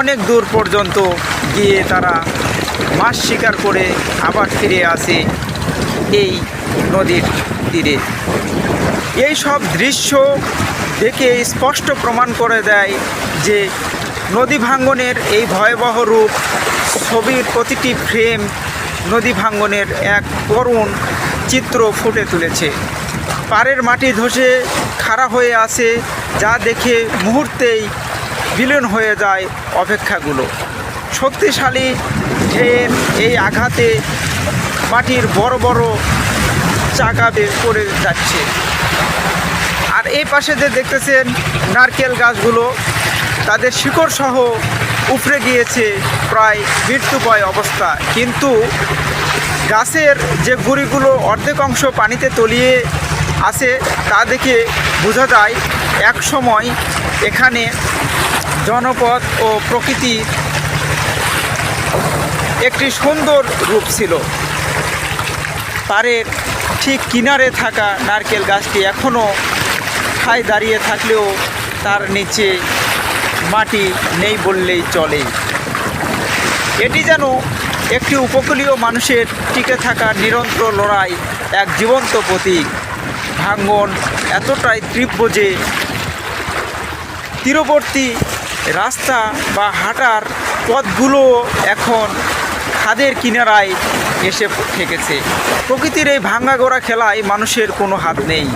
অনেক দূর পর্যন্ত গিয়ে তারা মাছ শিকার করে আবার ফিরে আসে এই নদীর তীরে। এই সব দৃশ্য দেখে স্পষ্ট প্রমাণ করে দেয় যে নদী ভাঙ্গনের এই ভয়াবহ রূপ, ছবির প্রতিটি ফ্রেম নদী ভাঙ্গনের এক করুণ চিত্র ফুটে তুলেছে। পাড়ের মাটি ধসে খাড়া হয়ে আসে, যা দেখে মুহূর্তেই বিলীন হয়ে যায় অপেক্ষাগুলো। শক্তিশালী ঢেউয়ের এই আঘাতে মাটির বড় বড় চাকা বের করে যাচ্ছে। আর এই পাশে যে দেখতেছেন নারকেল গাছগুলো, তাদের শিকড় সহ উপড়ে গিয়েছে প্রায় মৃত্যুপয় অবস্থা। কিন্তু গাছের যে গুঁড়িগুলো অর্ধেক অংশ পানিতে তলিয়ে আসে, তা দেখে বোঝা যায় এক সময় এখানে জনপদ ও প্রকৃতির একটি সুন্দর রূপ ছিল। পাড়ের ঠিক কিনারে থাকা নারকেল গাছটি এখনও ঠায় দাঁড়িয়ে থাকলেও তার নিচে মাটি নেই বললেই চলে। এটি যেন একটি উপকূলীয় মানুষের টিকে থাকার নিরন্তর লড়াই, এক জীবন্ত প্রতীক। ভাঙ্গন এতটাই তীব্র যে তীরবর্তী রাস্তা বা হাঁটার পথগুলো এখন খাদের কিনারায় এসে ঠেকেছে। প্রকৃতির এই ভাঙ্গাগোড়া খেলায় মানুষের কোনো হাত নেই।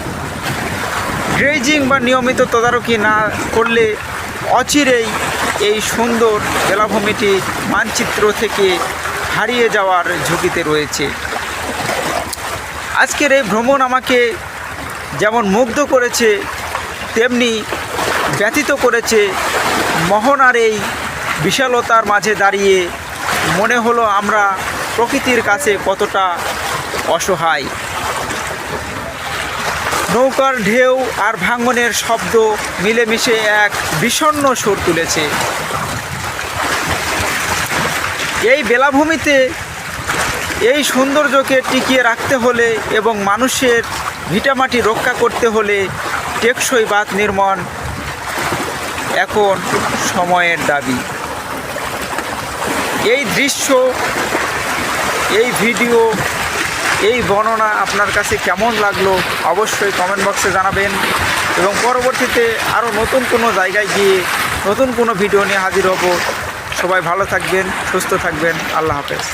ড্রেজিং বা নিয়মিত তদারকি না করলে অচিরেই এই সুন্দর বেলাভূমিটি মানচিত্র থেকে হারিয়ে যাওয়ার ঝুঁকিতে রয়েছে। আজকের এই ভ্রমণ আমাকে যেমন মুগ্ধ করেছে, তেমনি ব্যথিত করেছে। মোহনার এই বিশালতার মাঝে দাঁড়িয়ে মনে হলো আমরা প্রকৃতির কাছে কতটা অসহায়। নৌকার ঢেউ আর ভাঙ্গনের শব্দ মিলেমিশে এক বিষণ্ণ সুর তুলেছে। এই বেলাভূমিতে এই সৌন্দর্যকে টিকিয়ে রাখতে হলে এবং মানুষের ভিটামাটি রক্ষা করতে হলে টেকসই বাঁধ নির্মাণ এখন সময়ের দাবি। এই দৃশ্য, এই ভিডিও, এই বর্ণনা আপনার কাছে কেমন লাগলো অবশ্যই কমেন্ট বক্সে জানাবেন। এবং পরবর্তীতে আরও নতুন কোনো জায়গায় গিয়ে নতুন কোনো ভিডিও নিয়ে হাজির হব। সবাই ভালো থাকবেন, সুস্থ থাকবেন। আল্লাহ হাফেজ।